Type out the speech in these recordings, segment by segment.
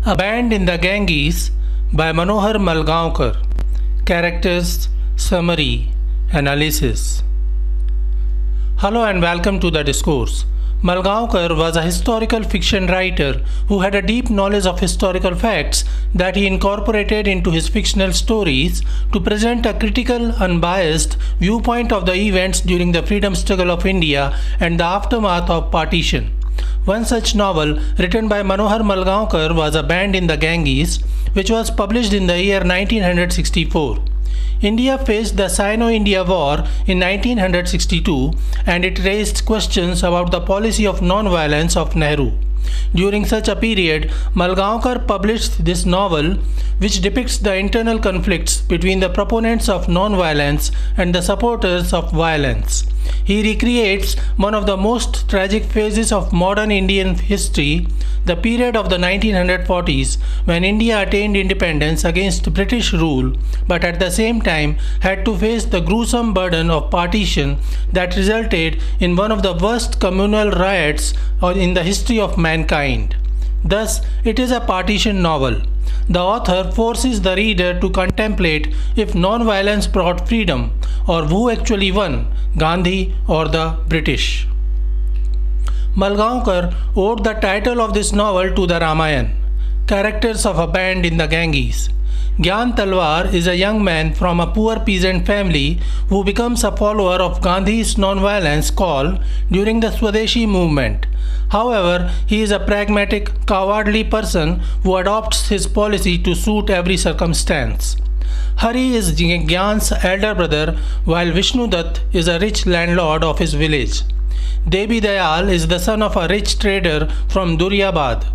A Band in the Ganges by Manohar Malgaonkar. Characters, Summary, Analysis. Hello and welcome to the discourse. Malgaonkar was a historical fiction writer who had a deep knowledge of historical facts that he incorporated into his fictional stories to present a critical, unbiased viewpoint of the events during the freedom struggle of India and the aftermath of partition. One such novel, written by Manohar Malgaonkar, was A Band in the Ganges, which was published in the year 1964. India faced the Sino-India War in 1962 and it raised questions about the policy of non-violence of Nehru. During such a period, Malgaonkar published this novel, which depicts the internal conflicts between the proponents of non-violence and the supporters of violence. He recreates one of the most tragic phases of modern Indian history, the period of the 1940s, when India attained independence against British rule, but at the same time had to face the gruesome burden of partition that resulted in one of the worst communal riots in the history of mankind. Thus, it is a partition novel. The author forces the reader to contemplate if non-violence brought freedom, or who actually won, Gandhi or the British. Malgaonkar owed the title of this novel to the Ramayan, Characters of a Band in the Ganges. Gyan Talwar is a young man from a poor peasant family who becomes a follower of Gandhi's non-violence call during the Swadeshi movement. However, he is a pragmatic, cowardly person who adopts his policy to suit every circumstance. Hari is Gyan's elder brother, while Vishnu Dutt is a rich landlord of his village. Devi Dayal is the son of a rich trader from Duryabad.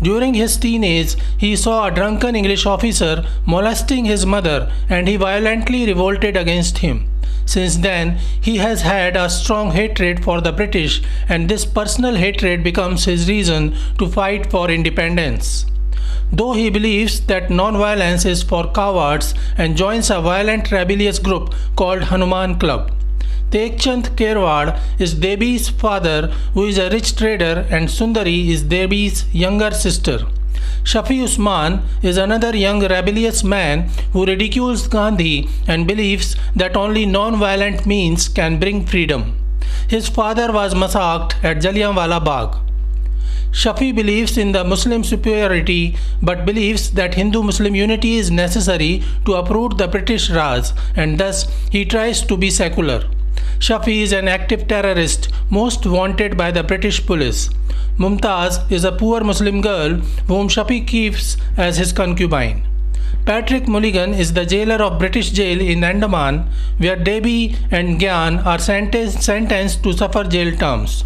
During his teenage, he saw a drunken English officer molesting his mother and he violently revolted against him. Since then, he has had a strong hatred for the British, and this personal hatred becomes his reason to fight for independence. Though he believes that non-violence is for cowards and joins a violent rebellious group called Hanuman Club. Tekchand Kherwad is Debi's father, who is a rich trader, and Sundari is Debi's younger sister. Shafi Usman is another young rebellious man who ridicules Gandhi and believes that only non-violent means can bring freedom. His father was massacred at Jallianwala Bagh. Shafi believes in the Muslim superiority but believes that Hindu-Muslim unity is necessary to uproot the British Raj, and thus he tries to be secular. Shafi is an active terrorist most wanted by the British police. Mumtaz is a poor Muslim girl whom Shafi keeps as his concubine. Patrick Mulligan is the jailer of British jail in Andaman, where Debi and Gyan are sentenced to suffer jail terms.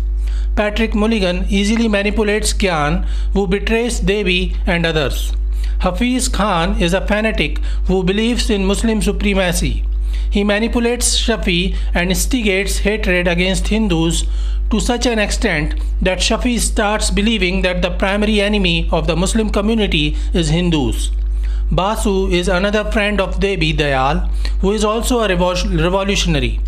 Patrick Mulligan easily manipulates Gyan, who betrays Debi and others. Hafiz Khan is a fanatic who believes in Muslim supremacy. He manipulates Shafi and instigates hatred against Hindus to such an extent that Shafi starts believing that the primary enemy of the Muslim community is Hindus. Basu is another friend of Debi Dayal, who is also a revolutionary.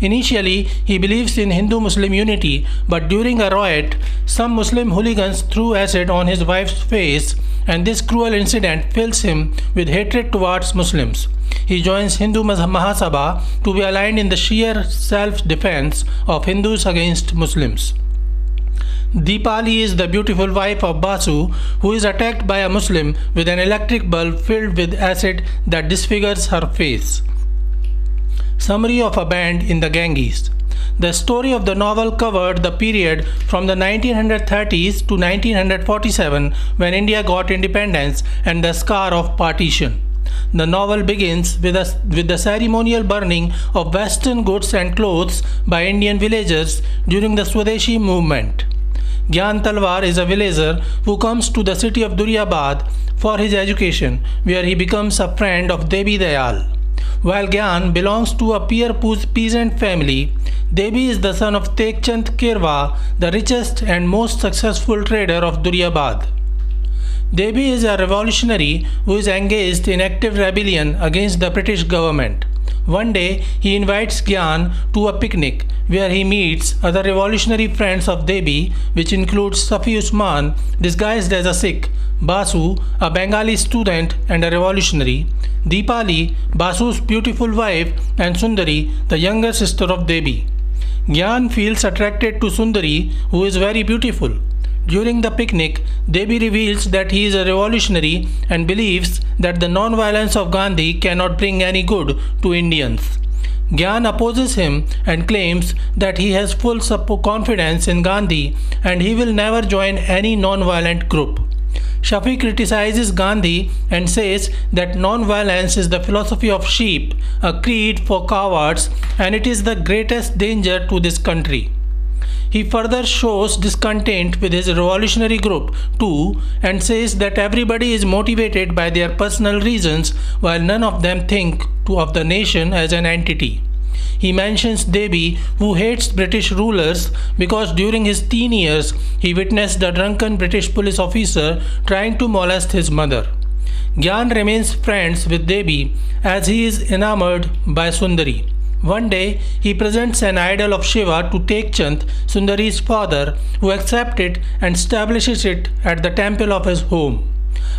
Initially, he believes in Hindu-Muslim unity, but during a riot, some Muslim hooligans threw acid on his wife's face, and this cruel incident fills him with hatred towards Muslims. He joins Hindu Mahasabha to be aligned in the sheer self-defense of Hindus against Muslims. Deepali is the beautiful wife of Basu, who is attacked by a Muslim with an electric bulb filled with acid that disfigures her face. Summary of A Band in the Ganges. The story of the novel covered the period from the 1930s to 1947, when India got independence, and the scar of partition. The novel begins with the ceremonial burning of Western goods and clothes by Indian villagers during the Swadeshi movement. Gyan Talwar is a villager who comes to the city of Duryabad for his education, where he becomes a friend of Debi Dayal. While Gyan belongs to a peasant family, Debi is the son of Tekchand Kherwad, the richest and most successful trader of Duryabad. Debi is a revolutionary who is engaged in active rebellion against the British government. One day, he invites Gyan to a picnic where he meets other revolutionary friends of Debi, which includes Safi Usman, disguised as a Sikh, Basu, a Bengali student and a revolutionary, Deepali, Basu's beautiful wife, and Sundari, the younger sister of Debi. Gyan feels attracted to Sundari, who is very beautiful. During the picnic, Debi reveals that he is a revolutionary and believes that the non-violence of Gandhi cannot bring any good to Indians. Gyan opposes him and claims that he has full confidence in Gandhi and he will never join any non-violent group. Shafi criticizes Gandhi and says that non-violence is the philosophy of sheep, a creed for cowards, and it is the greatest danger to this country. He further shows discontent with his revolutionary group too and says that everybody is motivated by their personal reasons while none of them think of the nation as an entity. He mentions Debi, who hates British rulers because during his teen years he witnessed a drunken British police officer trying to molest his mother. Gyan remains friends with Debi as he is enamored by Sundari. One day, he presents an idol of Shiva to Tekchand, Sundari's father, who accepts it and establishes it at the temple of his home.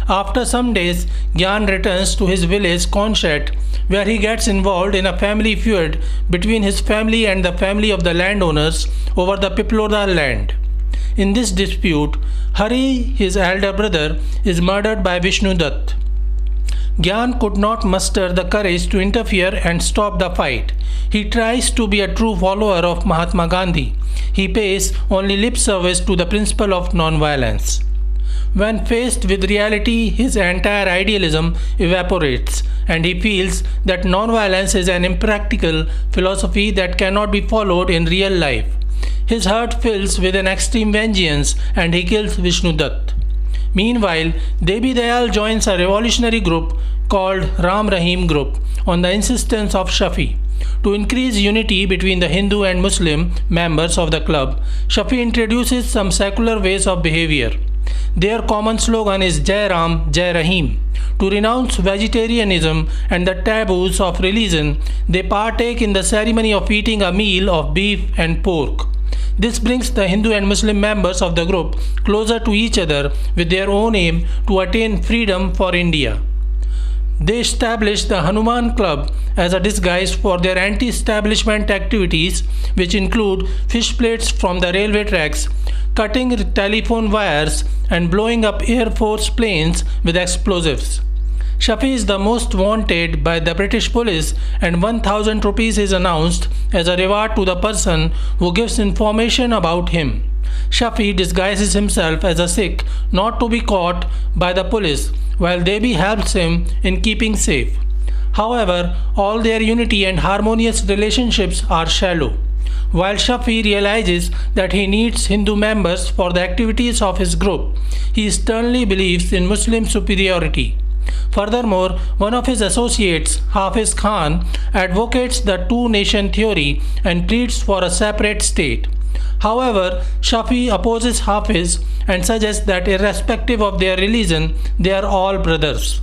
After some days, Gyan returns to his village Konshet, where he gets involved in a family feud between his family and the family of the landowners over the Piploda land. In this dispute, Hari, his elder brother, is murdered by Vishnu Dutt. Gyan could not muster the courage to interfere and stop the fight. He tries to be a true follower of Mahatma Gandhi. He pays only lip service to the principle of non-violence. When faced with reality, his entire idealism evaporates and he feels that non-violence is an impractical philosophy that cannot be followed in real life. His heart fills with an extreme vengeance and he kills Vishnu Dutt. Meanwhile, Debi Dayal joins a revolutionary group called Ram Rahim Group on the insistence of Shafi. To increase unity between the Hindu and Muslim members of the club, Shafi introduces some secular ways of behavior. Their common slogan is Jai Ram, Jai Rahim. To renounce vegetarianism and the taboos of religion, they partake in the ceremony of eating a meal of beef and pork. This brings the Hindu and Muslim members of the group closer to each other with their own aim to attain freedom for India. They established the Hanuman Club as a disguise for their anti-establishment activities, which include fish plates from the railway tracks, cutting telephone wires, and blowing up Air Force planes with explosives. Shafi is the most wanted by the British police and 1000 rupees is announced as a reward to the person who gives information about him. Shafi disguises himself as a Sikh not to be caught by the police, while Debi helps him in keeping safe. However, all their unity and harmonious relationships are shallow. While Shafi realizes that he needs Hindu members for the activities of his group, he sternly believes in Muslim superiority. Furthermore, one of his associates, Hafiz Khan, advocates the two-nation theory and pleads for a separate state. However, Shafi opposes Hafiz and suggests that irrespective of their religion, they are all brothers.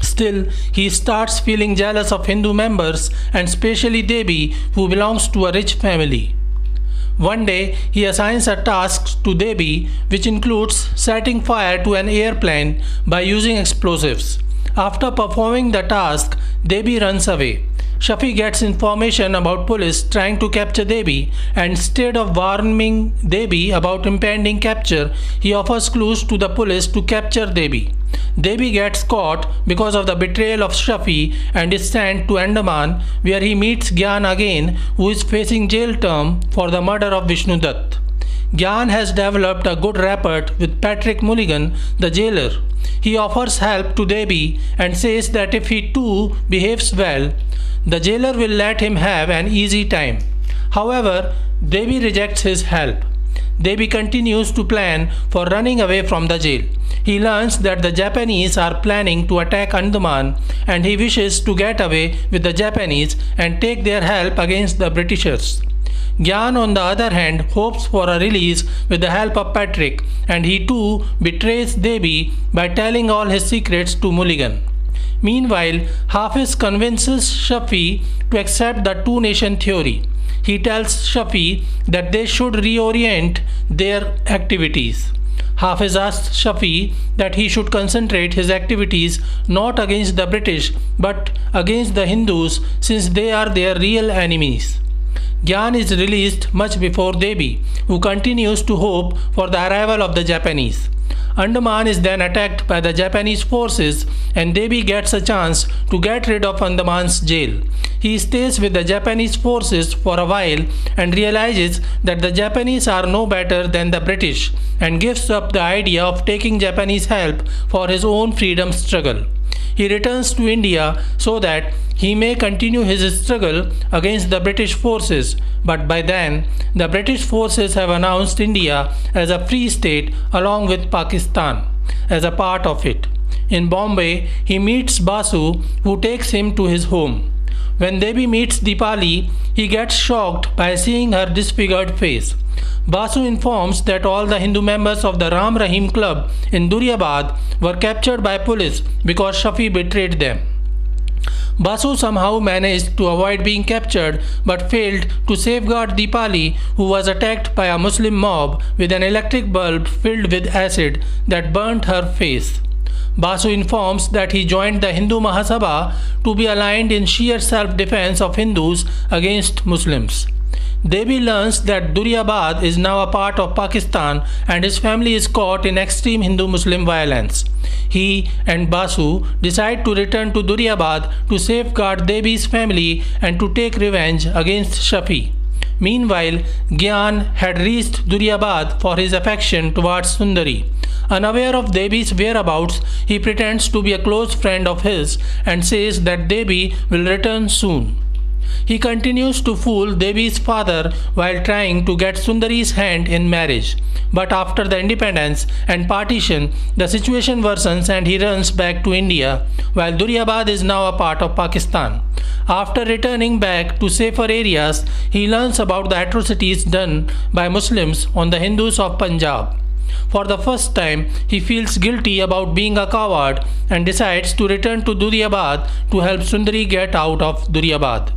Still, he starts feeling jealous of Hindu members and especially Debi, who belongs to a rich family. One day, he assigns a task to Debi, which includes setting fire to an airplane by using explosives. After performing the task, Debi runs away. Shafi gets information about police trying to capture Debi, and instead of warning Debi about impending capture, he offers clues to the police to capture Debi. Debi gets caught because of the betrayal of Shafi and is sent to Andaman, where he meets Gyan again, who is facing jail term for the murder of Vishnu Dutt. Gyan has developed a good rapport with Patrick Mulligan, the jailer. He offers help to Debi and says that if he too behaves well, the jailer will let him have an easy time. However, Debi rejects his help. Debi continues to plan for running away from the jail. He learns that the Japanese are planning to attack Andaman and he wishes to get away with the Japanese and take their help against the Britishers. Gyan, on the other hand, hopes for a release with the help of Patrick, and he too betrays Debi by telling all his secrets to Mulligan. Meanwhile, Hafiz convinces Shafi to accept the two-nation theory. He tells Shafi that they should reorient their activities. Hafiz asks Shafi that he should concentrate his activities not against the British but against the Hindus, since they are their real enemies. Gyan is released much before Devi, who continues to hope for the arrival of the Japanese. Andaman is then attacked by the Japanese forces and Devi gets a chance to get rid of Andaman's jail. He stays with the Japanese forces for a while and realizes that the Japanese are no better than the British and gives up the idea of taking Japanese help for his own freedom struggle. He returns to India so that he may continue his struggle against the British forces, but by then the British forces have announced India as a free state along with Pakistan as a part of it. In Bombay, he meets Basu, who takes him to his home. When Devi meets Dipali, he gets shocked by seeing her disfigured face. Basu informs that all the Hindu members of the Ram Rahim club in Duriabad were captured by police because Shafi betrayed them. Basu somehow managed to avoid being captured but failed to safeguard Dipali, who was attacked by a Muslim mob with an electric bulb filled with acid that burnt her face. Basu informs that he joined the Hindu Mahasabha to be aligned in sheer self-defense of Hindus against Muslims. Devi learns that Duriabad is now a part of Pakistan and his family is caught in extreme Hindu-Muslim violence. He and Basu decide to return to Duriabad to safeguard Devi's family and to take revenge against Shafi. Meanwhile, Gyan had reached Duriabad for his affection towards Sundari. Unaware of Devi's whereabouts, he pretends to be a close friend of his and says that Devi will return soon. He continues to fool Devi's father while trying to get Sundari's hand in marriage. But after the independence and partition, the situation worsens and he runs back to India, while Duriabad is now a part of Pakistan. After returning back to safer areas, he learns about the atrocities done by Muslims on the Hindus of Punjab. For the first time, he feels guilty about being a coward and decides to return to Duriabad to help Sundari get out of Duriabad.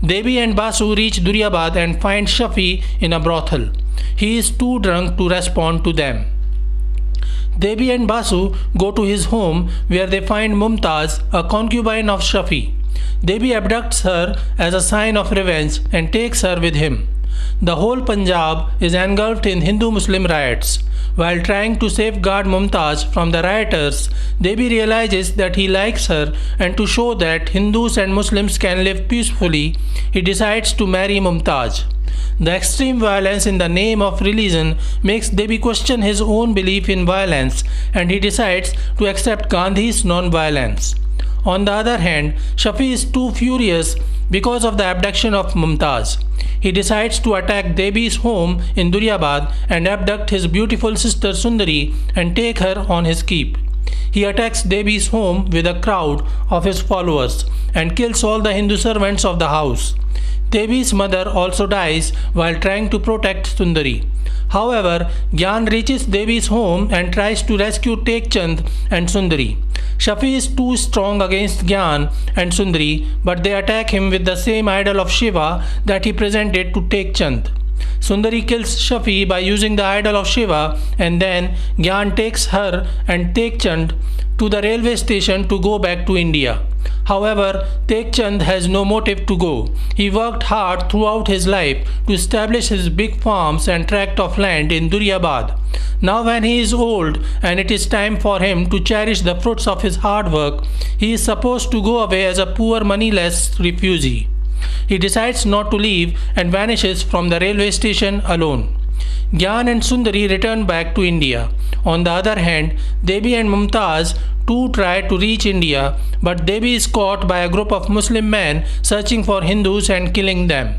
Devi and Basu reach Duriabad and find Shafi in a brothel. He is too drunk to respond to them. Devi and Basu go to his home where they find Mumtaz, a concubine of Shafi. Devi abducts her as a sign of revenge and takes her with him. The whole Punjab is engulfed in Hindu-Muslim riots. While trying to safeguard Mumtaz from the rioters, Devi realizes that he likes her, and to show that Hindus and Muslims can live peacefully, he decides to marry Mumtaz. The extreme violence in the name of religion makes Devi question his own belief in violence, and he decides to accept Gandhi's non-violence. On the other hand, Shafi is too furious because of the abduction of Mumtaz. He decides to attack Devi's home in Duriabad and abduct his beautiful sister Sundari and take her on his keep. He attacks Devi's home with a crowd of his followers and kills all the Hindu servants of the house. Devi's mother also dies while trying to protect Sundari. However, Gyan reaches Devi's home and tries to rescue Tek Chand and Sundari. Shafi is too strong against Gyan and Sundari, but they attack him with the same idol of Shiva that he presented to Tek Chand. Sundari kills Shafi by using the idol of Shiva, and then Gyan takes her and Tek Chand to the railway station to go back to India. However, Tek Chand has no motive to go. He worked hard throughout his life to establish his big farms and tract of land in Duriabad. Now when he is old and it is time for him to cherish the fruits of his hard work, he is supposed to go away as a poor moneyless refugee. He decides not to leave and vanishes from the railway station alone. Gyan and Sundari return back to India. On the other hand, Devi and Mumtaz too try to reach India, but Devi is caught by a group of Muslim men searching for Hindus and killing them.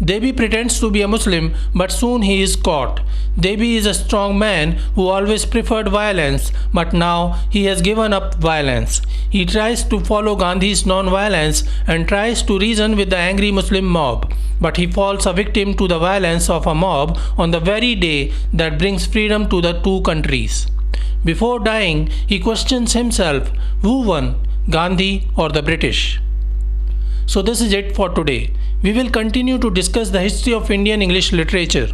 Devi pretends to be a Muslim, but soon he is caught. Devi is a strong man who always preferred violence, but now he has given up violence. He tries to follow Gandhi's non-violence and tries to reason with the angry Muslim mob, but he falls a victim to the violence of a mob on the very day that brings freedom to the two countries. Before dying, he questions himself, who won, Gandhi or the British? So this is it for today. We will continue to discuss the history of Indian English literature.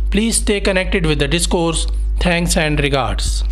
Please stay connected with the discourse. Thanks and regards.